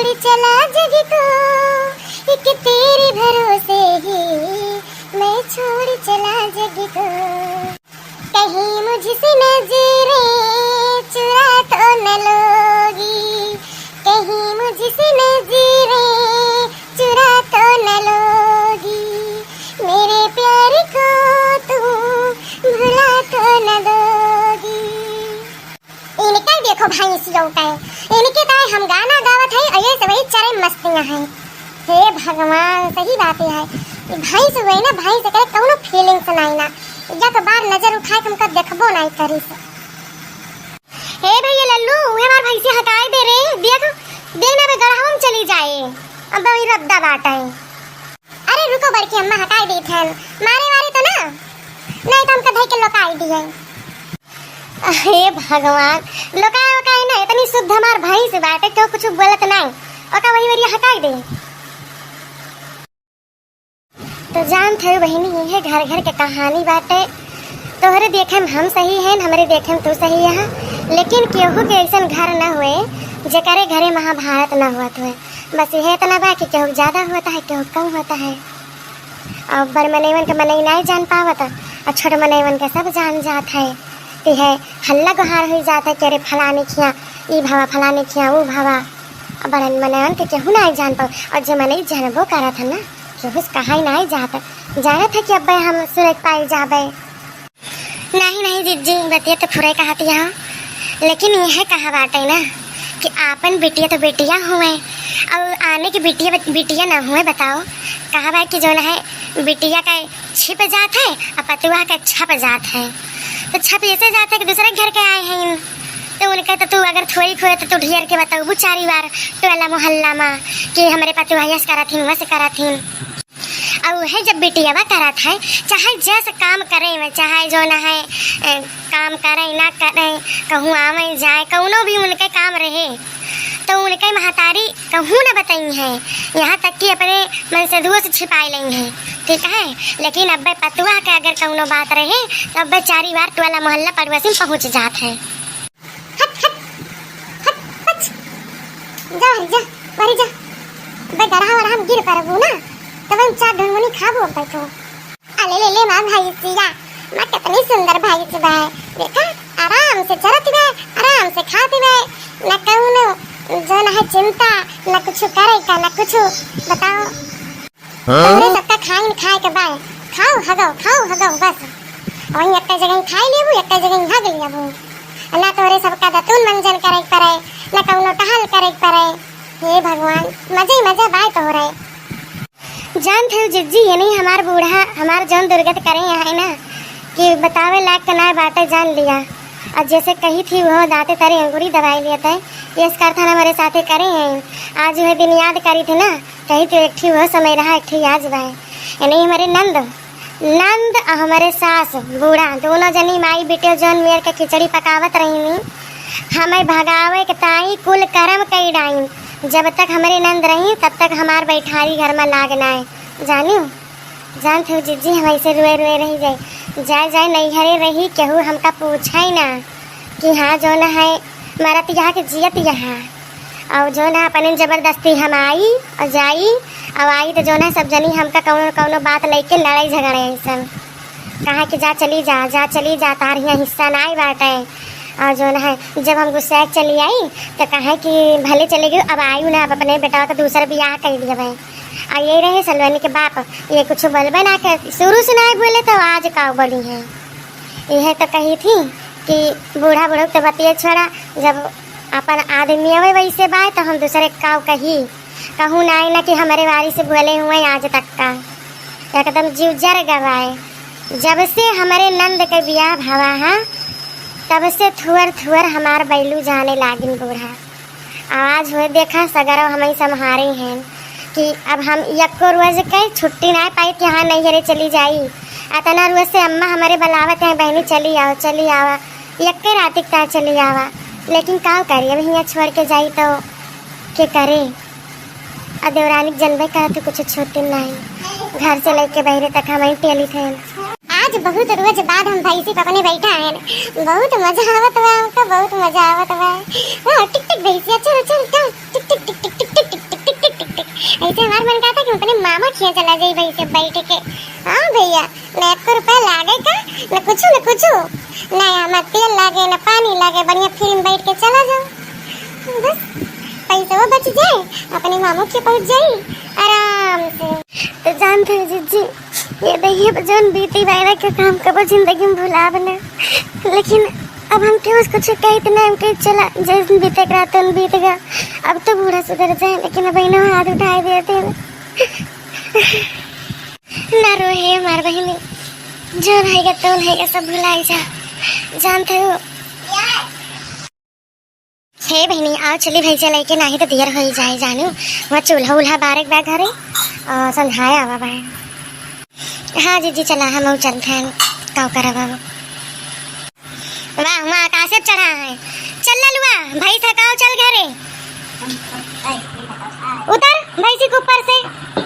छोड़ चला जग को, एक तेरे भरोसे ही मैं छोड़ चला जग को। कहीं मुझसे नजरें चुरा तो न लोगी, कहीं मुझसे नजरें चुरा तो न लोगी, मेरे प्यार को तुम भुला तो न दोगी। इनका देखो भाई सियों का है, इनके ताए हम गाना गावत है और ये सभी चारे मस्तियां हैं। हे भगवान, सही बात है। भाई से वही ना, भाई से करे कौनो फीलिंग सुनाई ना, या तो बार नजर उठाए तुमका देखबो नहीं करी से। हे भैया लल्लू, ये हमार भाई से हटाए दे रे, देखो देखना बे गढ़ावा में चली जाए, अब वही रद्दा बाटा है। अरे रुको बड़की अम्मा, हटाए दी थे मारे वारे तो ना, नहीं तो हमका धई के लोकाई दी है। हे भगवान, लोकाई ना, इतनी शुद्ध हमार भाई से बाटे तो कुछ बोलत नहीं, ओका वही वरी हटाई दे। तो जान थे बहनी, ये घर घर के कहानी बाटे। तोहरे देखे में हम सही हैं, हमारे देखे में तू सही है, लेकिन केहू के ऐसा घर न हुए जेकरे घरे महाभारत न हुआ हुए। बस यह इतना बा कि केहू ज्यादा होता है, केहू कम होता है। और बड़ मनैवन के मनई नहीं जान पावत, और छोट मनैवन के सब जान जात है। तो है हल्ला गुहार हो जाता है कि अरे फलाने खिया ई भावा, फलाने खिया वो भावा। और बड़ मनैवन के केहू नहीं जान पाओ, और जो मनई जानबो करा था ना, केहू कहा ही नहीं जाता, जाना था कि अब हम सुरत पाई जाबे। नहीं नहीं जीजी, बतिया तो फुरे कहती है, लेकिन यह कहा बाटे ना कि आपन बेटिया तो बेटियां हुए और आने की बेटिया ना हुए। बताओ कहा बा कि जो है बेटिया का छिप जात है और पतुआ का छप जात है। तो छप ऐसे जाते है कि दूसरे घर के आए हैं, तो उनका तो तू अगर थोड़ी खोए तो तू ढेर के बताऊ चारी बार टोला मोहल्ला में कि हमारे पतुआ यस करा थी वैसे करा थी। और है जब बेटिया करा था, चाहे जैसे काम करे में, चाहे जो ना है काम करे ना करे, कहूँ आवे जाए, कौनो भी उनके काम रहे तो उनके महतारी कहूँ ना बताई है, यहाँ तक कि अपने मन से धुओं से छिपाई ली है, ठीक है। लेकिन अब पतुआ के अगर कौनो बात रहे तो अब चारी बार टोला मोहल्ला पड़ोसी में पहुँच जात है। हम गिर करबू ना तब हम चार ढंगनी खाबो बैठो। अले ले ले मां भाई सिया, मां कितनी सुंदर भाई से बा, देखा आराम से चरत बा, आराम से खाती बा, न कौनो जो न है चिंता, न कुछ करे का न कुछ। बताओ तोरे सबका खाए के बा, खाओ हगो बस, वही एक जगह खाई लेबू, एक जगह भाग लेबू, ना तोरे सबका दतून मंजन करे पड़े, न कौनो टहल करे पड़े। हे भगवान, मजे मजा बाय तो हो रहे। जान थे जिज्जी, ये नहीं हमार बूढ़ा हमार जौन दुर्गत करे है ना कि बतावे लायक तो ना बातें जान लिया, और जैसे कही थी वो दाते तारे अंगूरी दवाई लिया था, ये करता ना हमारे साथे करे हैं। आज वह दिन याद करी थी ना, कही तो एक थी वो समय रहा, एक थी आज बाय। नहीं हमारे नंद और हमारे सास बूढ़ा दोनों जनी माई बेटे जौन मेर के खिचड़ी पकावत रही, हमें भगावे के ताई कुल कर्म कई डाई। जब तक हमारे नंद रही तब तक हमार बैठारी घर में लागना है। जान थे जिज्जी, हम ऐसे रुए रही जाए नहीं हरे रही, केहू हमका पूछा ही ना कि हाँ जो न है मरत यहाँ के जियत यहाँ, और जो ना अपने जबरदस्ती हम आई और जाई, और आई तो जो ना सब जनी हमका कौनो बात लेके लड़ाई झगड़े ऐसा कहा कि जा चली जा तार यहाँ हिस्सा ना आई बाटे। और जो ना है जब हम गुस्सा चली आई तो कहा कि भले चले गई, अब आयु ना, अब अपने बेटा का दूसरा ब्याह कर दिया भाई। और ये रहे सलवानी के बाप, ये कुछ बोलबे ना कर, शुरू से नहीं बोले तो आज का बोली है। यह तो कही थी कि बूढ़ा तो बतिया छोड़ा, जब अपन आदमी आवे वैसे बात तो हम दूसरे काव कहूँ ना कि हमारे वारी से बोले हुए आज तक का एकदम जीव जर गवाए। जब से हमारे नंद के ब्याह भावा है तब से थुअर हमार बैलू जाने लागिन बूढ़ा। आवाज हुए देखा सगरो हमें संहारे हैं कि अब हम यक्को रोज के छुट्टी ना पाई कि हाँ नहीं हरे चली जाई, अतना रोज से अम्मा हमारे बुलावत हैं बहनी चली आवा, यक्के रातिकता चली आवा। लेकिन का करिए अब यहाँ छोड़ के जाई तो के करे, और देवरानी जनबे का तो कुछ छुट्टी नहीं, घर से लेके बहरे तक हमें टेली थे। आज बहुत रोज बाद हम भाई से अपने बैठा है, बहुत मजा आवत बा, बहुत मजा आवत बा। टिक टिक भैंसिया चल टिक टिक टिक टिक टिक टिक। ऐसे हमारे मन का था कि अपने मामा खिया चला जाए भाई से बैठ के। हाँ भैया, न 1 रुपया लागे का, न कुछ न तेल लागे न पानी लागे, बढ़िया फिल्म बैठ के चला जाओ, बस पैसा वो बच जाए, अपने मामू के पहुंच जाए आराम से। तो जानते हो जीजी, ये देखिए बजन बीती वायरा के काम कब जिंदगी में भुला बना, लेकिन अब हम क्यों उसको छुट्टा इतना हमके चला, जिस दिन बीते रात बीत गया, अब तो बूढ़ा सुधर जाए, लेकिन अब इन्हों हाथ उठाए दिए थे ना रोहे हमार बहनी, जो रहेगा तो रहेगा, सब भुलाई जा, जानते हो। हे बहनी आओ चली भाई चले के, नहीं तो देर हो ही जाए, जानू वहाँ चूल्हा उल्हा बारक बा घरे और समझाया आवा बा। हाँ जीजी चला हम चलते हैं, काव करा बाबू। वाह वहाँ आकाशे चढ़ा है, चल ललुआ भाई थकाओ, चल घरे उतर भैंसी के ऊपर से।